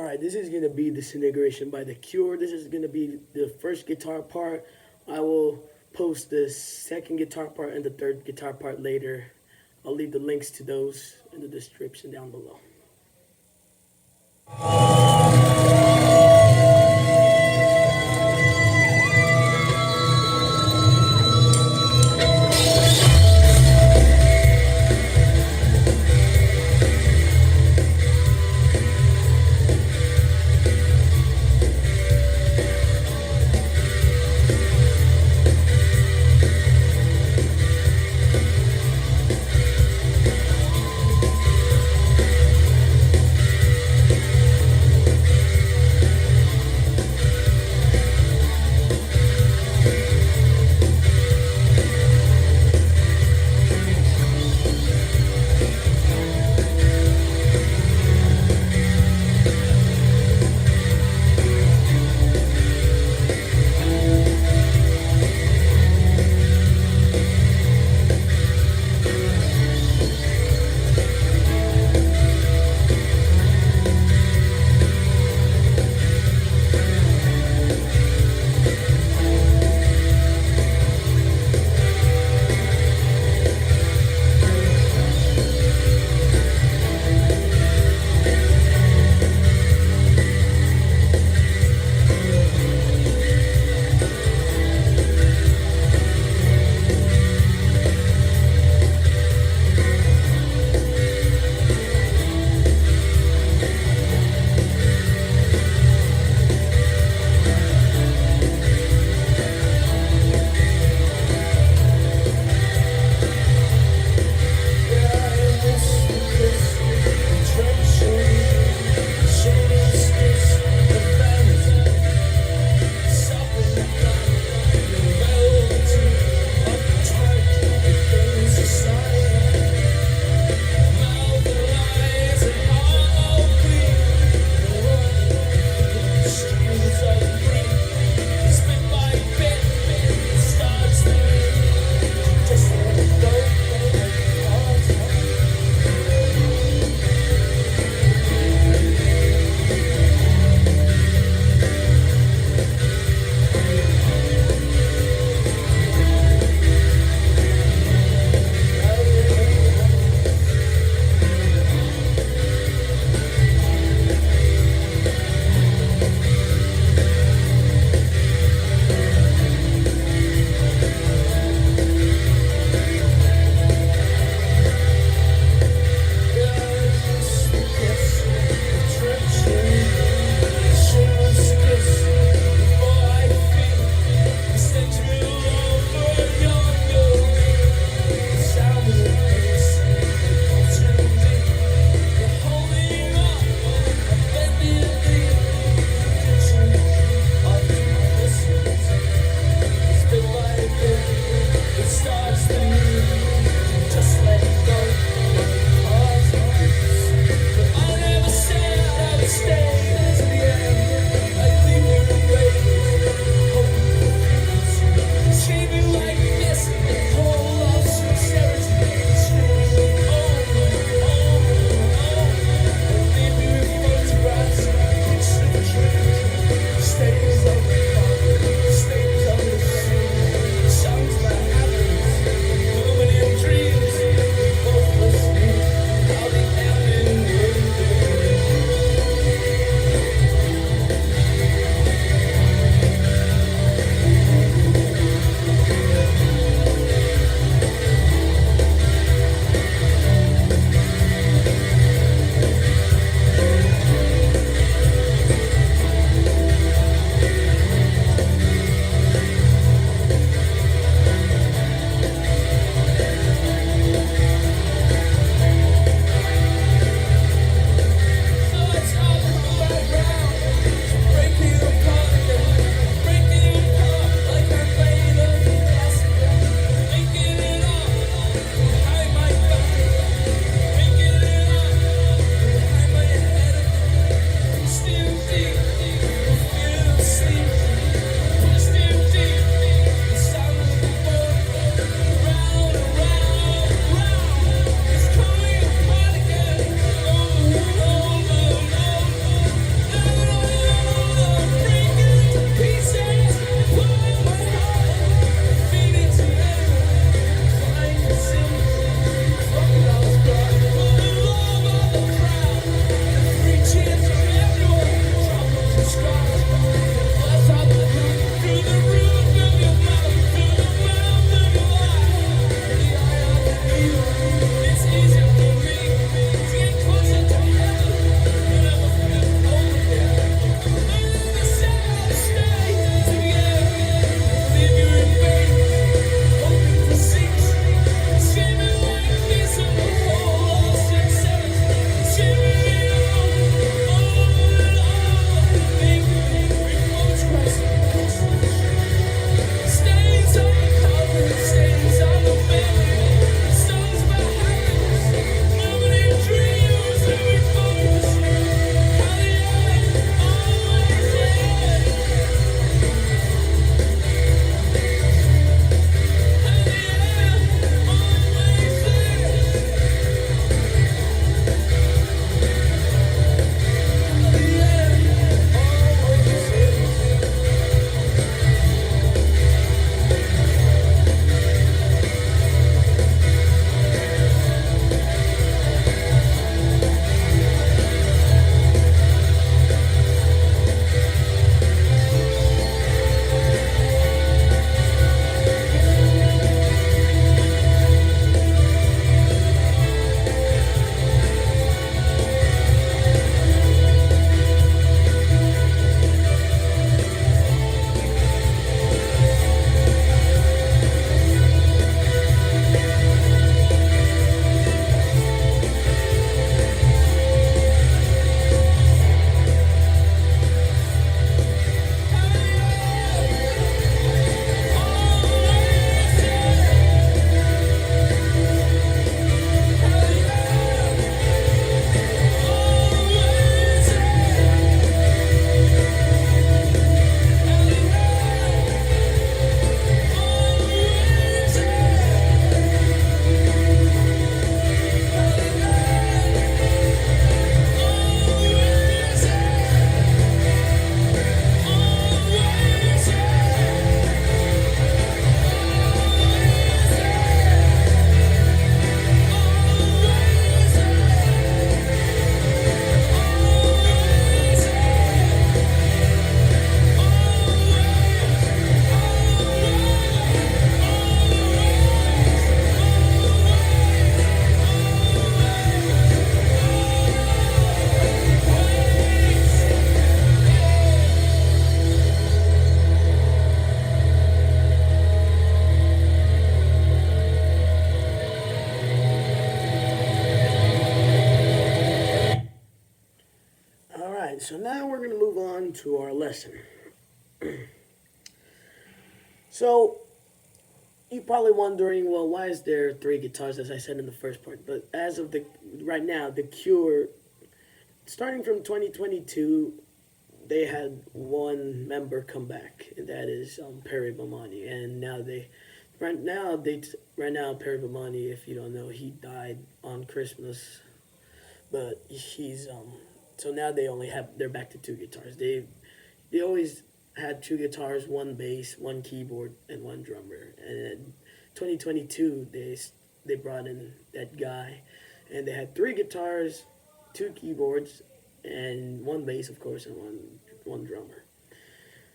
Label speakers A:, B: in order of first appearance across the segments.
A: All right, this is gonna be Disintegration by The Cure. This is gonna be the first guitar part. I will post the second guitar part and the third guitar part later. I'll leave the links to those in the description down below. Alright, so now we're going to move on to our lesson. So, you're probably wondering, well, why is there 3 guitars, as I said in the first part? But as of right now, the Cure, starting from 2022, they had one member come back, and that is Perry Bomani. And now right now, Perry Bomani, if you don't know, he died on Christmas. But he's so now they're back to 2 guitars. They always had 2 guitars, 1 bass, 1 keyboard, and 1 drummer. And in 2022 they brought in that guy, and they had 3 guitars, 2 keyboards, and 1 bass, of course, and one drummer.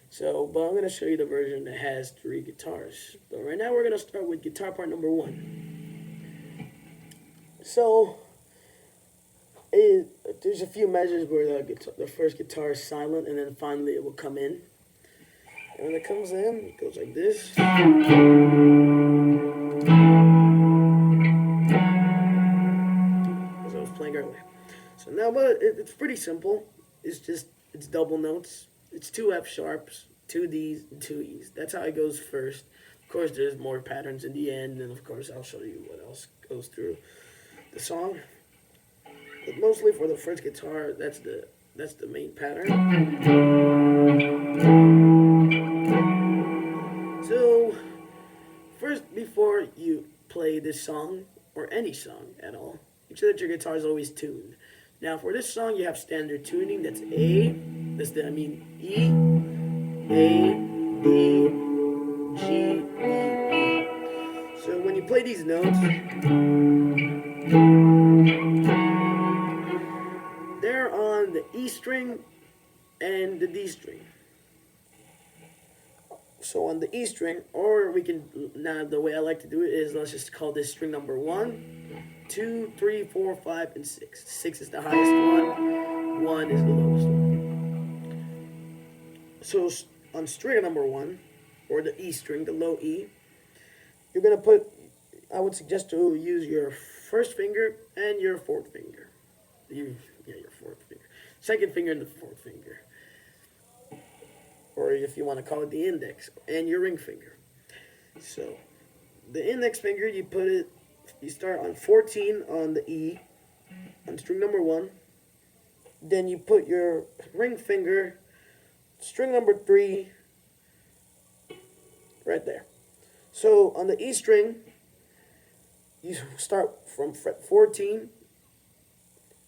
A: So, but I'm gonna show you the version that has 3 guitars. But right now we're gonna start with guitar part number 1. So there's a few measures where the first guitar is silent, and then finally it will come in. And when it comes in, it goes like this. As I was playing earlier. So now, but it's pretty simple. It's double notes. It's 2 F sharps, 2 Ds, and 2 Es. That's how it goes first. Of course, there's more patterns in the end, and of course, I'll show you what else goes through the song. But mostly for the first guitar, that's the main pattern. So, first, before you play this song, or any song at all, make sure that your guitar is always tuned. Now, for this song, you have standard tuning. That's E, A, D, G, E. So when you play these notes, they're on the E string and the D string. So on the E string, or we can, now the way I like to do it is, let's just call this string number 1, 2, 3, 4, 5, and 6. 6 is the highest one, 1 is the lowest one. So on string number 1, or the E string, the low E, you're going to put, I would suggest to use your first finger and your 4th finger. Your 4th finger. 2nd finger and the 4th finger. Or if you want to call it the index, and your ring finger. So, the index finger, you start on 14 on the E, on string number 1. Then you put your ring finger, string number 3, right there. So, on the E string, you start from fret 14,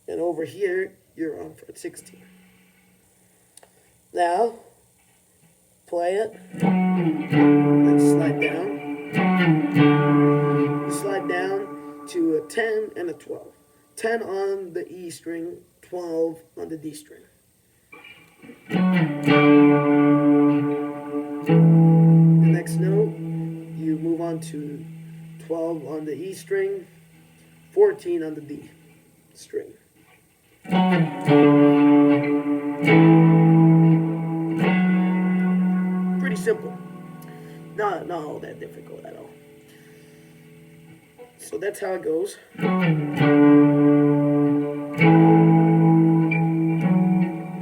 A: and over here, you're on fret 16. Now, play it, then slide down. You slide down to a 10 and a 12. 10 on the E string, 12 on the D string. The next note, you move on to 12 on the E string, 14 on the D string. Pretty simple. Not all that difficult at all. So that's how it goes. The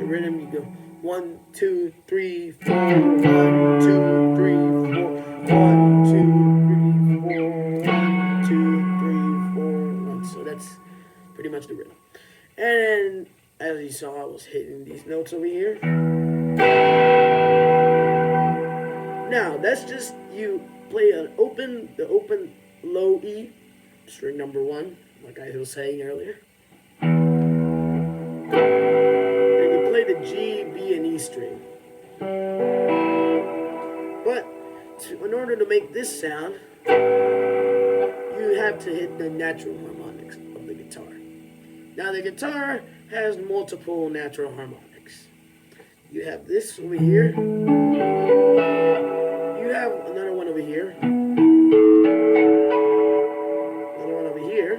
A: rhythm, you go 1, 2, 3, 4, 1, 2, 3, 4, 1, 2, 3, 4, 1, 2, 3, 4, 1. So that's pretty much the rhythm. And as you saw, I was hitting these notes over here. Now, that's just you play the open low E, string number 1, like I was saying earlier. And you play the G, B, and E string. But in order to make this sound, you have to hit the natural harmonics of the guitar. Now, the guitar has multiple natural harmonics. You have this over here. You have another one over here. Another one over here.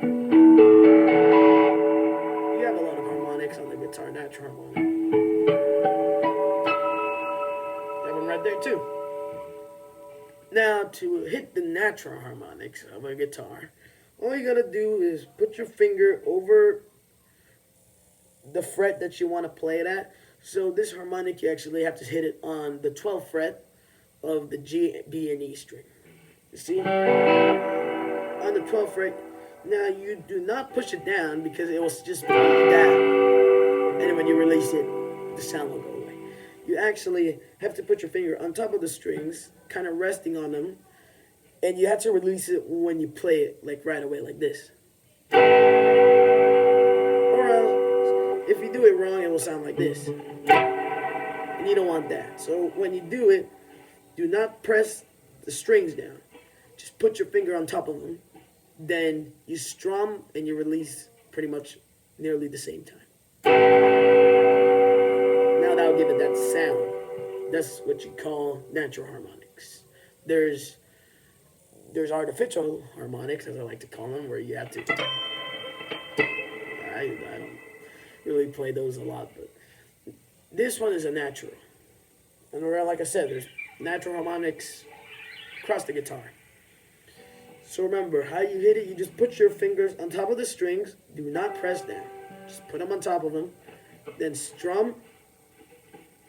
A: You have a lot of harmonics on the guitar, natural harmonic. You have them right there too. Now, to hit the natural harmonics of a guitar, all you gotta do is put your finger over the fret that you want to play it at. So this harmonic, you actually have to hit it on the 12th fret of the G, B, and E string. You see? On the 12th fret. Now you do not push it down because it will just pull you down. And then when you release it, the sound will go away. You actually have to put your finger on top of the strings, kind of resting on them, and you have to release it when you play it, like right away, like this. Or else, if you do it wrong, it will sound like this. And you don't want that. So when you do it, do not press the strings down. Just put your finger on top of them. Then you strum and you release pretty much nearly the same time. Now that'll give it that sound. That's what you call natural harmonics. There's artificial harmonics, as I like to call them, where you have to. I don't really play those a lot, but this one is a natural. And like I said, there's natural harmonics across the guitar. So remember, how you hit it, you just put your fingers on top of the strings. Do not press down. Just put them on top of them. Then strum.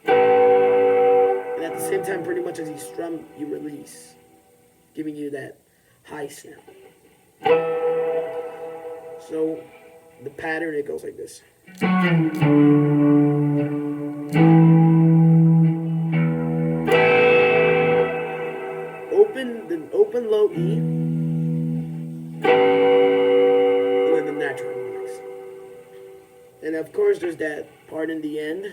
A: And at the same time, pretty much as you strum, you release, giving you that high sound. So the pattern, it goes like this. Open low E, and then the natural harmonics. And of course there's that part in the end. In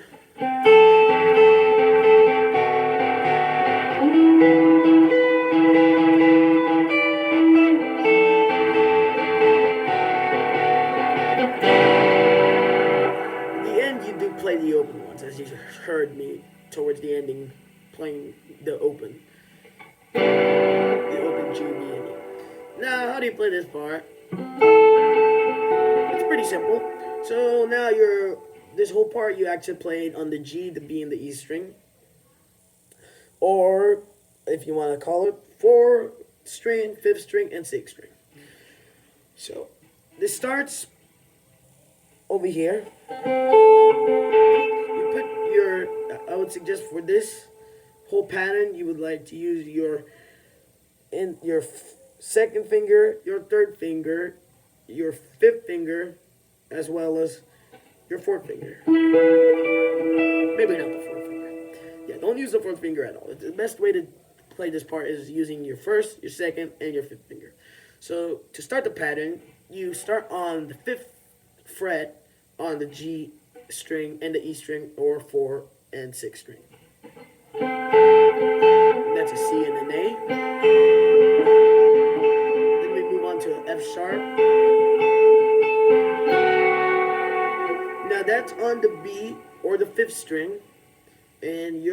A: the end you do play the open ones, as you heard me towards the ending playing the open. G, B, and E. Now, how do you play this part? It's pretty simple. So now this whole part you actually played on the G, the B, and the E string. Or, if you want to call it, 4th string, 5th string, and 6th string. So, this starts over here. You put I would suggest for this whole pattern, you would like to use your second finger, your third finger, your 5th finger, as well as your 4th finger. Maybe not the 4th finger. Yeah, don't use the 4th finger at all. The best way to play this part is using your 1st, your 2nd, and your 5th finger. So to start the pattern, you start on the 5th fret on the G string and the E string, or 4 and 6 string. That's a C and an A. Then we move on to an F sharp. Now that's on the B or the 5th string, and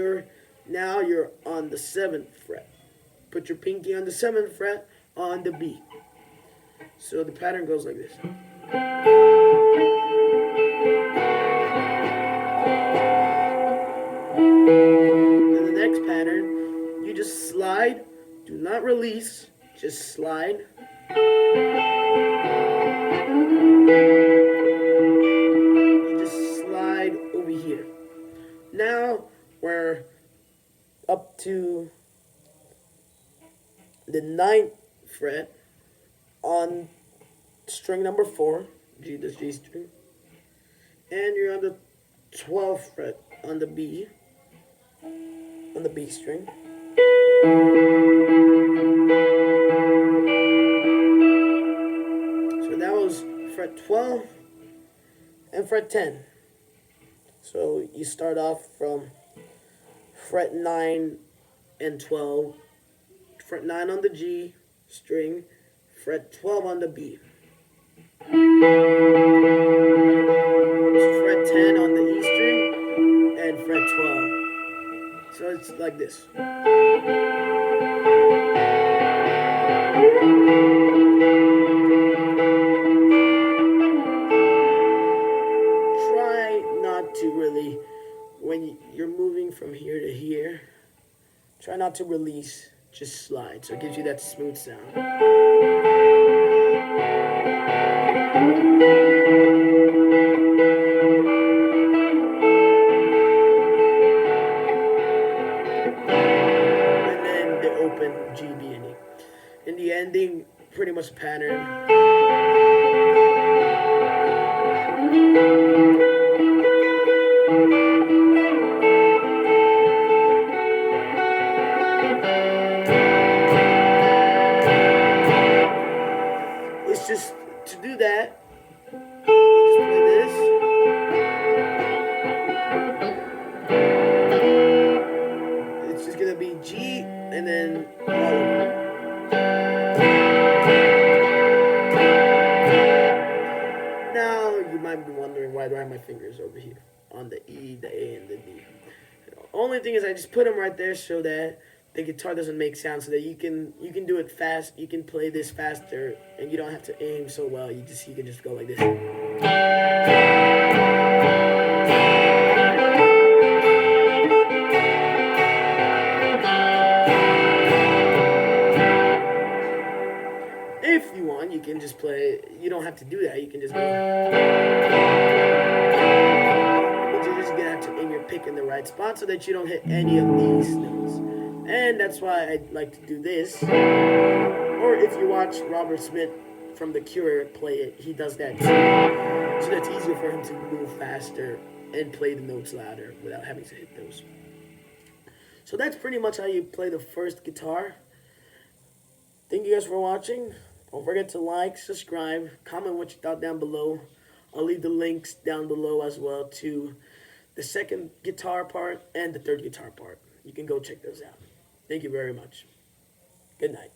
A: now you're on the 7th fret. Put your pinky on the 7th fret on the B. So the pattern goes like this. In the next pattern, you just slide, do not release, just slide. You just slide over here. Now we're up to the 9th fret on string number 4, G, the G string, and you're on the 12th fret on the B string. So that was fret 12 and fret 10. So you start off from fret 9 and 12, fret 9 on the G string, fret 12 on the B. Fret 10 on the E string, and fret 12. So it's like this. Try not to really, when you're moving from here to here, try not to release, just slide. So it gives you that smooth sound. chorus pattern. It's just to do that. Just play this. It's just gonna be G and then all of them. Now you might be wondering why do I have my fingers over here on the E, the A, and the D. The only thing is I just put them right there so that the guitar doesn't make sound, so that you can do it fast. You can play this faster, and you don't have to aim so well. You can just go like this. If you want, you can just play. You don't have to do that. You can just go. But you're just gonna have to aim your pick in the right spot so that you don't hit any of these notes. And that's why I like to do this. Or if you watch Robert Smith from The Cure play it, he does that too. So that's easier for him to move faster and play the notes louder without having to hit those. So that's pretty much how you play the first guitar. Thank you guys for watching. Don't forget to like, subscribe, comment what you thought down below. I'll leave the links down below as well to the second guitar part and the third guitar part. You can go check those out. Thank you very much. Good night.